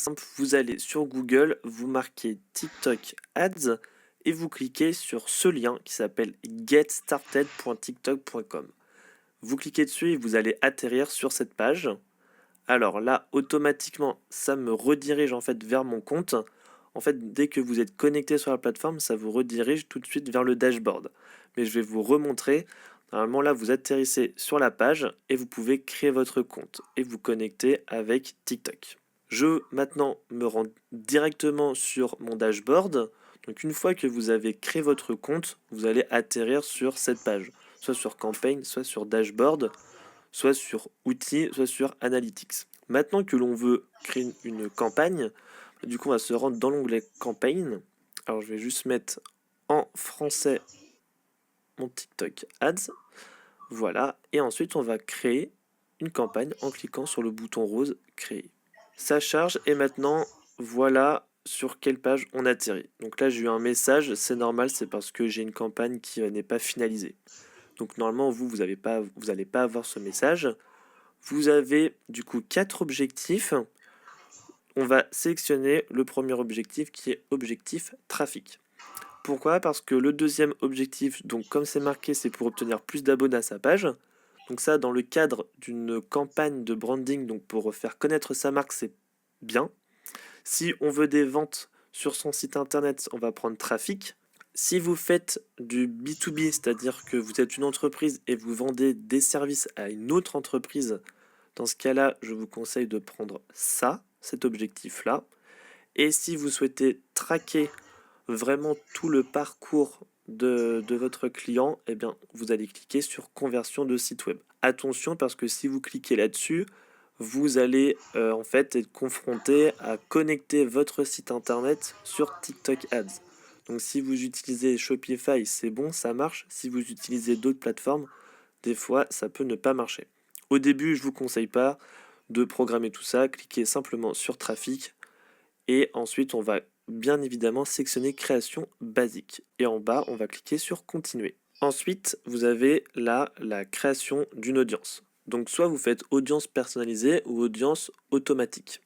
simple, vous allez sur Google, vous marquez TikTok Ads et vous cliquez sur ce lien qui s'appelle getstarted.tiktok.com. Vous cliquez dessus et vous allez atterrir sur cette page. Alors là, automatiquement, ça me redirige en fait vers mon compte. En fait, dès que vous êtes connecté sur la plateforme, ça vous redirige tout de suite vers le dashboard. Mais je vais vous remontrer. Normalement, là, vous atterrissez sur la page et vous pouvez créer votre compte et vous connecter avec TikTok. Je maintenant me rends directement sur mon dashboard. Donc une fois que vous avez créé votre compte, vous allez atterrir sur cette page, soit sur Campaign, soit sur Dashboard, soit sur Outils, soit sur Analytics. Maintenant que l'on veut créer une campagne, du coup on va se rendre dans l'onglet Campaign. Alors je vais juste mettre en français mon TikTok Ads. Voilà, et ensuite on va créer une campagne en cliquant sur le bouton rose Créer. Ça charge et maintenant voilà sur quelle page on atterrit. Donc là j'ai eu un message, c'est normal, c'est parce que j'ai une campagne qui n'est pas finalisée. Donc normalement vous n'allez pas avoir ce message. Vous avez du coup 4 objectifs. On va sélectionner le premier objectif qui est objectif trafic. Pourquoi? Parce que le deuxième objectif, donc comme c'est marqué, c'est pour obtenir plus d'abonnés à sa page. Donc ça, dans le cadre d'une campagne de branding, donc pour faire connaître sa marque, c'est bien. Si on veut des ventes sur son site internet, on va prendre trafic. Si vous faites du B2B, c'est-à-dire que vous êtes une entreprise et vous vendez des services à une autre entreprise, dans ce cas-là, je vous conseille de prendre ça, cet objectif-là. Et si vous souhaitez traquer vraiment tout le parcours de votre client, eh bien, vous allez cliquer sur conversion de site web. Attention parce que si vous cliquez là-dessus, vous allez en fait être confronté à connecter votre site internet sur TikTok Ads. Donc si vous utilisez Shopify, c'est bon, ça marche. Si vous utilisez d'autres plateformes, des fois, ça peut ne pas marcher. Au début, je ne vous conseille pas de programmer tout ça. Cliquez simplement sur Trafic et ensuite, on va bien évidemment sélectionner Création basique. Et en bas, on va cliquer sur Continuer. Ensuite, vous avez là la création d'une audience. Donc soit vous faites audience personnalisée ou audience automatique.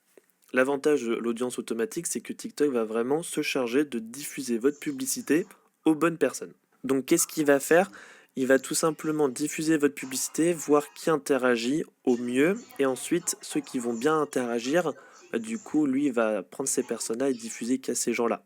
L'avantage de l'audience automatique, c'est que TikTok va vraiment se charger de diffuser votre publicité aux bonnes personnes. Donc qu'est-ce qu'il va faire? Il va tout simplement diffuser votre publicité, voir qui interagit au mieux, et ensuite ceux qui vont bien interagir, du coup lui il va prendre ces personnes-là et diffuser qu'à ces gens-là.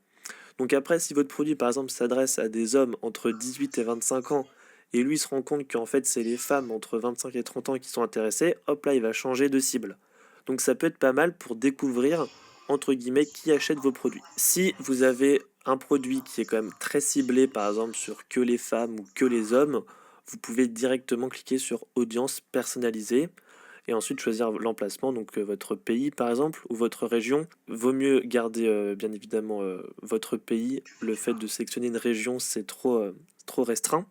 Donc après, si votre produit par exemple s'adresse à des hommes entre 18 et 25 ans, et lui il se rend compte qu'en fait c'est les femmes entre 25 et 30 ans qui sont intéressées, hop là il va changer de cible. Donc ça peut être pas mal pour découvrir, entre guillemets, qui achète vos produits. Si vous avez un produit qui est quand même très ciblé, par exemple sur que les femmes ou que les hommes, vous pouvez directement cliquer sur audience personnalisée et ensuite choisir l'emplacement, donc votre pays par exemple ou votre région. Vaut mieux garder bien évidemment votre pays. Le fait de sélectionner une région, c'est trop restreint.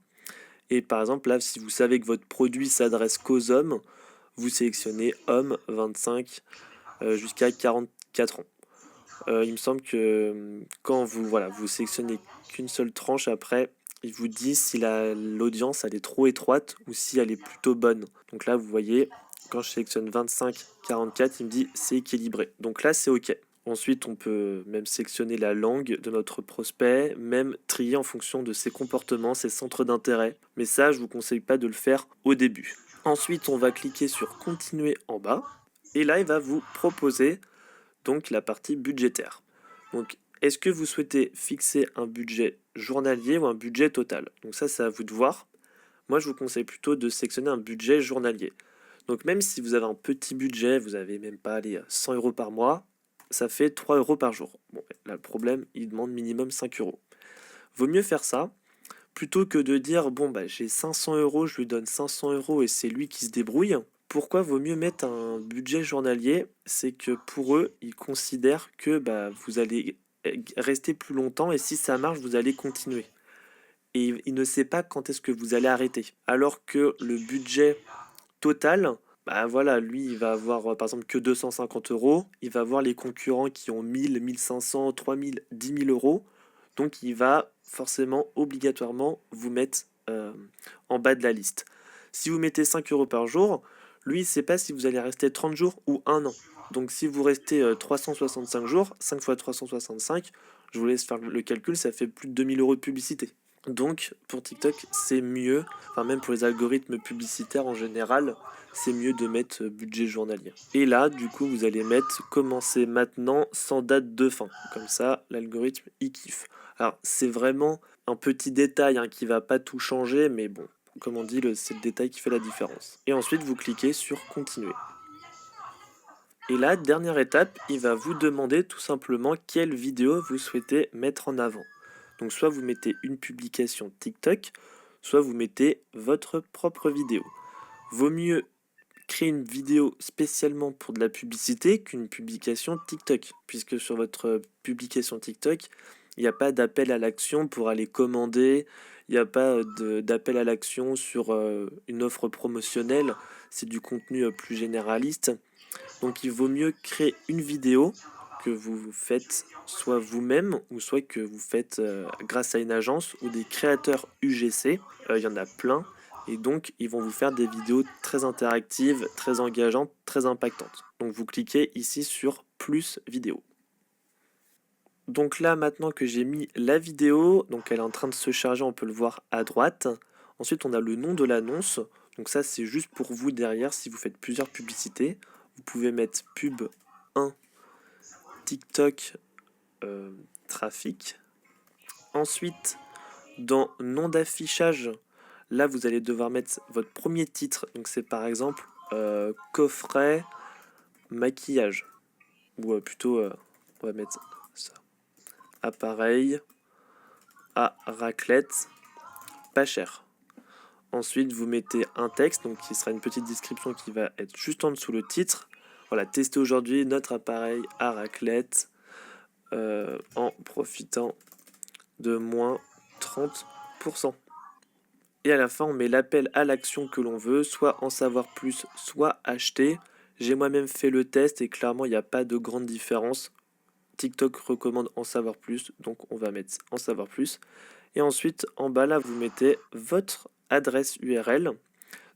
Et par exemple là, si vous savez que votre produit s'adresse qu'aux hommes, vous sélectionnez homme 25 jusqu'à 44 ans. Il me semble que quand vous sélectionnez qu'une seule tranche, après, il vous dit si l'audience elle est trop étroite ou si elle est plutôt bonne. Donc là, vous voyez, quand je sélectionne 25-44, il me dit c'est équilibré. Donc là, c'est OK. Ensuite, on peut même sélectionner la langue de notre prospect, même trier en fonction de ses comportements, ses centres d'intérêt. Mais ça, je vous conseille pas de le faire au début. Ensuite, on va cliquer sur Continuer en bas. Et là, il va vous proposer donc la partie budgétaire. Donc, est-ce que vous souhaitez fixer un budget journalier ou un budget total? Donc ça, c'est à vous de voir. Moi, je vous conseille plutôt de sélectionner un budget journalier. Donc même si vous avez un petit budget, vous n'avez même pas les 100 euros par mois, ça fait 3 euros par jour. Bon, là, le problème, il demande minimum 5 euros. Vaut mieux faire ça plutôt que de dire, bon, bah, j'ai 500 euros, je lui donne 500 euros et c'est lui qui se débrouille. Pourquoi vaut mieux mettre un budget journalier? C'est que pour eux, ils considèrent que bah, vous allez rester plus longtemps et si ça marche, vous allez continuer. Et il ne sait pas quand est-ce que vous allez arrêter. Alors que le budget total, bah voilà, lui, il va avoir par exemple que 250 euros. Il va avoir les concurrents qui ont 1000, 1500, 3000, 10 000 euros. Donc il va forcément, obligatoirement, vous mettre en bas de la liste. Si vous mettez 5 euros par jour, lui, il ne sait pas si vous allez rester 30 jours ou un an. Donc si vous restez 365 jours, 5 fois 365, je vous laisse faire le calcul, ça fait plus de 2000 euros de publicité. Donc pour TikTok, c'est mieux, enfin même pour les algorithmes publicitaires en général, c'est mieux de mettre budget journalier. Et là, du coup, vous allez mettre commencer maintenant sans date de fin. Comme ça, l'algorithme, il kiffe. Alors, c'est vraiment un petit détail hein, qui va pas tout changer, mais bon, comme on dit, c'est le détail qui fait la différence. Et ensuite, vous cliquez sur continuer. Et là, dernière étape, il va vous demander tout simplement quelle vidéo vous souhaitez mettre en avant. Donc soit vous mettez une publication TikTok, soit vous mettez votre propre vidéo. Vaut mieux créer une vidéo spécialement pour de la publicité qu'une publication TikTok, puisque sur votre publication TikTok, il n'y a pas d'appel à l'action pour aller commander, il n'y a pas d'appel à l'action sur une offre promotionnelle, c'est du contenu plus généraliste. Donc il vaut mieux créer une vidéo que vous faites soit vous-même ou soit que vous faites grâce à une agence ou des créateurs UGC. Il y en a plein. Et donc, ils vont vous faire des vidéos très interactives, très engageantes, très impactantes. Donc, vous cliquez ici sur plus vidéo. Donc là, maintenant que j'ai mis la vidéo, donc elle est en train de se charger, on peut le voir à droite. Ensuite, on a le nom de l'annonce. Donc ça, c'est juste pour vous derrière si vous faites plusieurs publicités. Vous pouvez mettre pub 1 TikTok trafic. Ensuite, dans nom d'affichage, là, vous allez devoir mettre votre premier titre. Donc c'est par exemple coffret maquillage. Ou plutôt, on va mettre ça. Appareil à raclette pas cher. Ensuite, vous mettez un texte, donc qui sera une petite description qui va être juste en dessous le titre. Voilà, testez aujourd'hui notre appareil à raclette en profitant de moins 30%. Et à la fin, on met l'appel à l'action que l'on veut, soit en savoir plus, soit acheter. J'ai moi-même fait le test et clairement, il n'y a pas de grande différence. TikTok recommande en savoir plus, donc on va mettre en savoir plus. Et ensuite, en bas là, vous mettez votre adresse URL,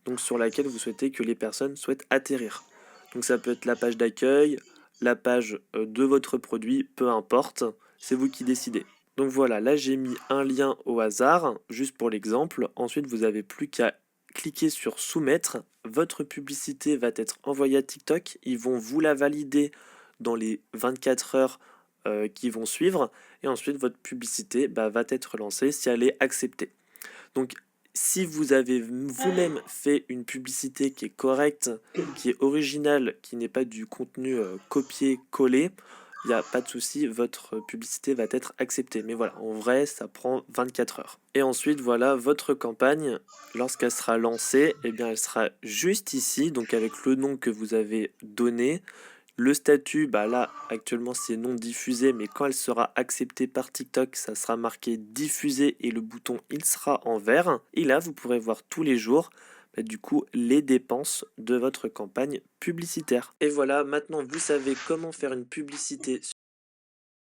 donc sur laquelle vous souhaitez que les personnes souhaitent atterrir. Donc ça peut être la page d'accueil, la page de votre produit, peu importe, c'est vous qui décidez. Donc voilà, là j'ai mis un lien au hasard, juste pour l'exemple. Ensuite, vous n'avez plus qu'à cliquer sur soumettre. Votre publicité va être envoyée à TikTok. Ils vont vous la valider dans les 24 heures qui vont suivre. Et ensuite, votre publicité va être lancée si elle est acceptée. Donc, si vous avez vous-même fait une publicité qui est correcte, qui est originale, qui n'est pas du contenu copié-collé, il n'y a pas de souci, votre publicité va être acceptée. Mais voilà, en vrai, ça prend 24 heures. Et ensuite, voilà, votre campagne, lorsqu'elle sera lancée, eh bien, elle sera juste ici, donc avec le nom que vous avez donné. Le statut, bah là, actuellement, c'est non diffusé, mais quand elle sera acceptée par TikTok, ça sera marqué diffusé et le bouton, il sera en vert. Et là, vous pourrez voir tous les jours, du coup, les dépenses de votre campagne publicitaire. Et voilà, maintenant, vous savez comment faire une publicité